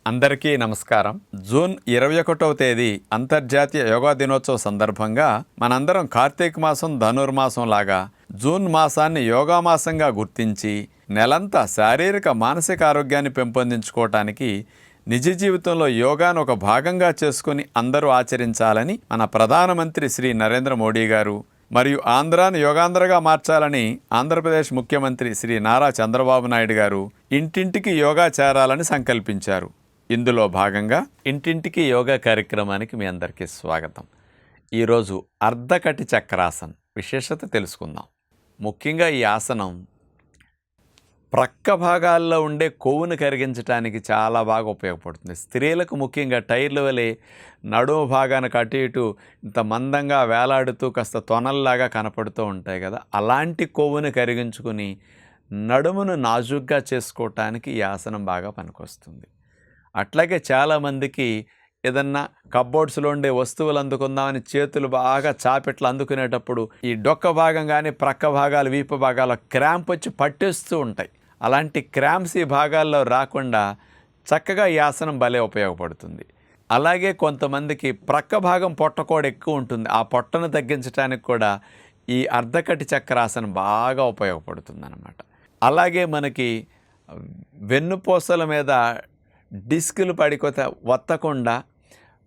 అందరికీ నమస్కారం. జూన్ 21వ తేదీ అంతర్జాతీయ యోగా దినోత్సవ సందర్భంగా మనందరం కార్తీక మాసం ధనుర్మాసం లాగా జూన్ మాసాన్ని యోగా మాసంగా గుర్తించి నెలంతా శారీరక మానసిక ఆరోగ్యాన్ని పెంపొందించుకోవటానికి నిజ జీవితంలో యోగాను ఒక భాగంగా చేసుకుని అందరూ ఆచరించాలని మన ప్రధానమంత్రి శ్రీ నరేంద్ర మోడీ గారు మరియు ఆంధ్రాను యోగాంధ్రగా మార్చాలని ఆంధ్రప్రదేశ్ ముఖ్యమంత్రి శ్రీ నారా చంద్రబాబు నాయుడు గారు ఇంటింటికి యోగా చేరాలని సంకల్పించారు. ఇందులో భాగంగా ఇంటింటికి యోగా కార్యక్రమానికి మీ అందరికీ స్వాగతం. ఈరోజు అర్ధకటి చక్రాసన్ విశేషత తెలుసుకుందాం. ముఖ్యంగా ఈ ఆసనం ప్రక్క భాగాల్లో ఉండే కొవ్వును కరిగించడానికి చాలా బాగా ఉపయోగపడుతుంది. స్త్రీలకు ముఖ్యంగా టైర్ల వలె నడుము భాగానికి అటు ఇటు ఇంత మందంగా వేలాడుతూ కాస్త తొనల్లాగా కనపడుతూ ఉంటాయి కదా, అలాంటి కొవ్వును కరిగించుకుని నడుమును నాజుగ్గా చేసుకోవటానికి ఈ ఆసనం బాగా పనికొస్తుంది. అట్లాగే చాలామందికి ఏదన్నా కబ్బోర్డ్స్లో ఉండే వస్తువులు అందుకుందామని చేతులు బాగా చాపెట్లు అందుకునేటప్పుడు ఈ డొక్క భాగం కానీ ప్రక్క భాగాలు వీపు భాగాల్లో క్రాంప్ వచ్చి పట్టేస్తూ ఉంటాయి. అలాంటి క్రాంప్స్ ఈ భాగాల్లో రాకుండా చక్కగా ఈ ఆసనం భలే ఉపయోగపడుతుంది. అలాగే కొంతమందికి ప్రక్క భాగం పొట్ట కూడా ఎక్కువ ఉంటుంది. ఆ పొట్టను తగ్గించడానికి కూడా ఈ అర్ధకటి చక్రాసనం బాగా ఉపయోగపడుతుంది అన్నమాట. అలాగే మనకి వెన్నుపూసల మీద డిస్కులు వత్తకుండా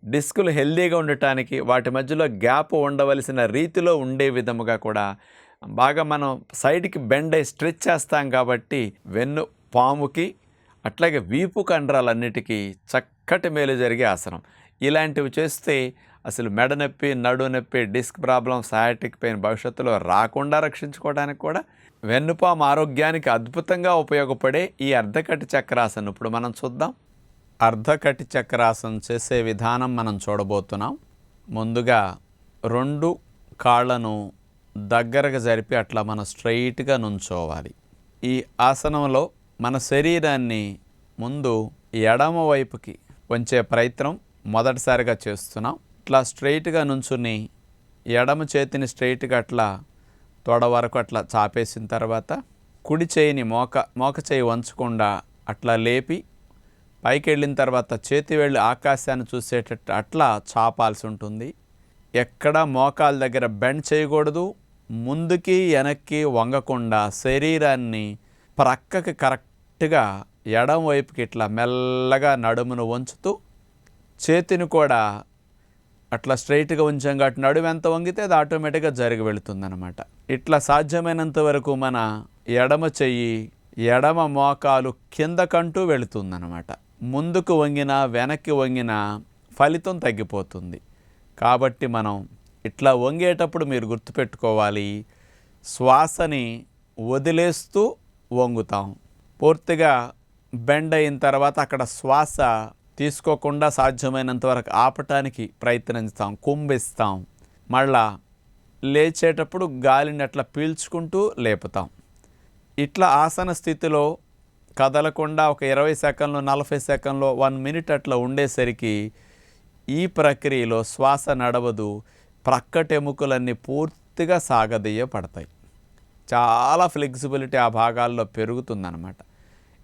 డిస్కులు హెల్దీగా ఉండటానికి వాటి మధ్యలో గ్యాప్ ఉండవలసిన రీతిలో ఉండే విధముగా కూడా బాగా మనం సైడ్కి బెండ్ అయి స్ట్రెచ్ చేస్తాం కాబట్టి వెన్ను పాముకి అట్లాగే వీపు కండరాలన్నిటికీ చక్కటి మేలు జరిగే ఆసనం. ఇలాంటివి చేస్తే అసలు మెడ నొప్పి, నడు నొప్పి, డిస్క్ ప్రాబ్లం, సయాటిక్ పెయిన్ భవిష్యత్తులో రాకుండా రక్షించుకోవడానికి కూడా వెన్నుపాము ఆరోగ్యానికి అద్భుతంగా ఉపయోగపడే ఈ అర్ధకటి చక్రాసనం ఇప్పుడు మనం చూద్దాం. అర్ధకటి చక్రాసనం చేసే విధానం మనం చూడబోతున్నాం. ముందుగా రెండు కాళ్ళను దగ్గరగా జరిపి అట్లా మనం స్ట్రైట్గా నుంచోవాలి. ఈ ఆసనంలో మన శరీరాన్ని ముందు ఎడమ వైపుకి వంచే ప్రయత్నం మొదటిసారిగా చేస్తున్నాం. ఇట్లా స్ట్రైట్గా నుంచుని ఎడమ చేతిని స్ట్రైట్గా అట్లా తొడ వరకు అట్లా చాపేసిన తర్వాత కుడి చేయిని మోక చేయి వంచకుండా అట్లా లేపి పైకి వెళ్ళిన తర్వాత చేతి వేళ్ళు ఆకాశాన్ని చూసేటట్టు అట్లా చాపాల్సి ఉంటుంది. ఎక్కడ మోకాల దగ్గర బెండ్ చేయకూడదు. ముందుకి వెనక్కి వంగకుండా శరీరాన్ని ప్రక్కకి కరెక్ట్గా ఎడం వైపుకి ఇట్లా మెల్లగా నడుమును వంచుతూ చేతిని కూడా అట్లా స్ట్రైట్గా ఉంచాం కాబట్టి నడుము ఎంత వంగితే అది ఆటోమేటిక్గా జరిగి వెళుతుందన్నమాట. ఇట్లా సాధ్యమైనంత వరకు మన ఎడమ చెయ్యి ఎడమ మోకాలు కిందకంటూ వెళుతుందన్నమాట. ముందుకు వంగినా వెనక్కి వంగినా ఫలితం తగ్గిపోతుంది. కాబట్టి మనం ఇట్లా వంగేటప్పుడు మీరు గుర్తుపెట్టుకోవాలి, శ్వాసని వదిలేస్తూ వంగుతాం. పూర్తిగా బెండ్ అయిన తర్వాత అక్కడ శ్వాస తీసుకోకుండా సాధ్యమైనంత వరకు ఆపటానికి ప్రయత్నిస్తాం, కుంభిస్తాం. మళ్ళా లేచేటప్పుడు గాలిని అట్లా పీల్చుకుంటూ లేపుతాం. ఇట్లా ఆసన స్థితిలో కదలకుండా ఒక 20 సెకండ్లు, 40 సెకండ్లు, 1 మినిట్ అట్లా ఉండేసరికి ఈ ప్రక్రియలో శ్వాస నడవదు. ప్రక్కటెముకలన్నీ పూర్తిగా సాగదీయపడతాయి. చాలా ఫ్లెక్సిబిలిటీ ఆ భాగాల్లో పెరుగుతుందన్నమాట.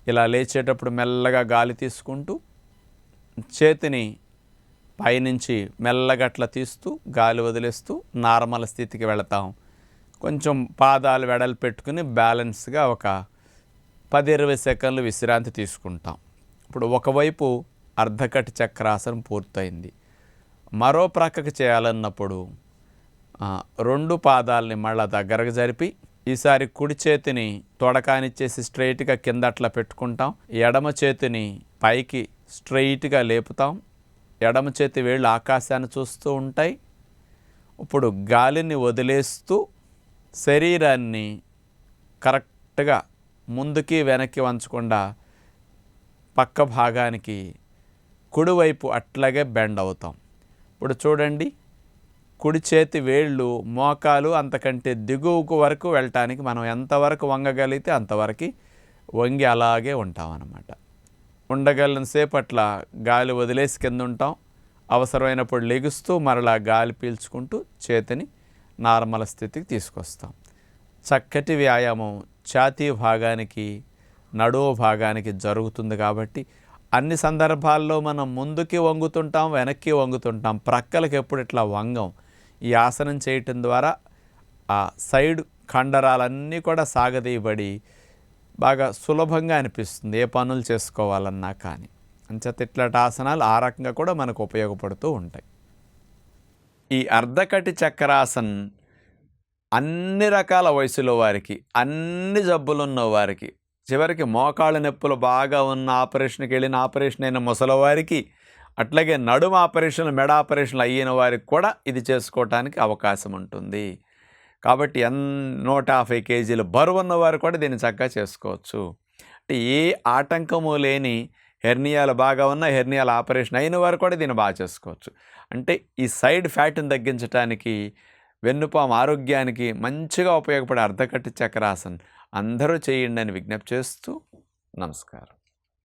ఇలా లేచేటప్పుడు మెల్లగా గాలి తీసుకుంటూ చేతిని పైనుంచి మెల్లగా అట్లా తీస్తూ గాలి వదిలేస్తూ నార్మల్ స్థితికి వెళతాం. కొంచెం పాదాలు వెడలు పెట్టుకుని బ్యాలెన్స్గా ఒక 10-20 సెకండ్లు విశ్రాంతి తీసుకుంటాం. ఇప్పుడు ఒకవైపు అర్ధకటి చక్రాసనం పూర్తయింది. మరో ప్రక్కకి చేయాలన్నప్పుడు రెండు పాదాలని మళ్ళా దగ్గరకు జరిపి ఈసారి కుడి చేతిని తొడకానిచ్చేసి స్ట్రైట్గా కింద అట్లా పెట్టుకుంటాం. ఎడమ చేతిని పైకి స్ట్రైట్గా లేపుతాం. ఎడమ చేతి వేళ్ళు ఆకాశాన్ని చూస్తూ ఉంటాయి. ఇప్పుడు గాలిని వదిలేస్తూ శరీరాన్ని కరెక్ట్గా ముందుకి వెనక్కి వంచకుండా పక్క భాగానికి కుడివైపు అట్లాగే బెండ్ అవుతాం. ఇప్పుడు చూడండి, కుడి చేతి వేళ్ళు మోకాలు అంతకంటే దిగువకు వరకు వెళ్ళటానికి మనం ఎంతవరకు వంగగలిగితే అంతవరకు వంగి అలాగే ఉంటామన్నమాట. ఉండగలిగిన సేపు అట్లా గాలి వదిలేసి కింద ఉంటాం. అవసరమైనప్పుడు లెగుస్తూ మరలా గాలి పీల్చుకుంటూ చేతిని నార్మల్ స్థితికి తీసుకొస్తాం. చక్కటి వ్యాయామం ఛాతీ భాగానికి, నడుము భాగానికి జరుగుతుంది కాబట్టి అన్ని సందర్భాల్లో మనం ముందుకి వంగుతుంటాం, వెనక్కి వంగుతుంటాం, ప్రక్కలకి ఎప్పుడు ఇట్లా వంగం. ఈ ఆసనం చేయటం ద్వారా ఆ సైడ్ కండరాలన్నీ కూడా సాగదీయబడి బాగా సులభంగా అనిపిస్తుంది ఏ పనులు చేసుకోవాలన్నా కానీ. అంచేత ఇట్లాంటి ఆసనాలు ఆ రకంగా కూడా మనకు ఉపయోగపడుతూ ఉంటాయి. ఈ అర్ధకటి చక్రాసన్ అన్ని రకాల వయసులో వారికి, అన్ని జబ్బులున్న వారికి, చివరికి మోకాళ్ళ నొప్పులు బాగా ఉన్న ఆపరేషన్కి వెళ్ళిన ఆపరేషన్ అయిన ముసలివారికి, అట్లాగే నడుము ఆపరేషన్లు, మెడ ఆపరేషన్లు అయిన వారికి కూడా ఇది చేసుకోవటానికి అవకాశం ఉంటుంది. కాబట్టి 150 కేజీలు బరువున్న వారు కూడా దీన్ని చక్కగా చేసుకోవచ్చు. అంటే ఏ ఆటంకము లేని హెర్నియాలు బాగా ఉన్న, హెర్నియాల ఆపరేషన్ అయిన వారు కూడా దీన్ని బాగా చేసుకోవచ్చు. అంటే ఈ సైడ్ ఫ్యాట్ని తగ్గించడానికి, వెన్నుపాము ఆరోగ్యానికి మంచిగా ఉపయోగపడే అర్ధకటి చక్రాసన్ అందరూ చేయండి అని విజ్ఞప్తి చేస్తూ నమస్కారం.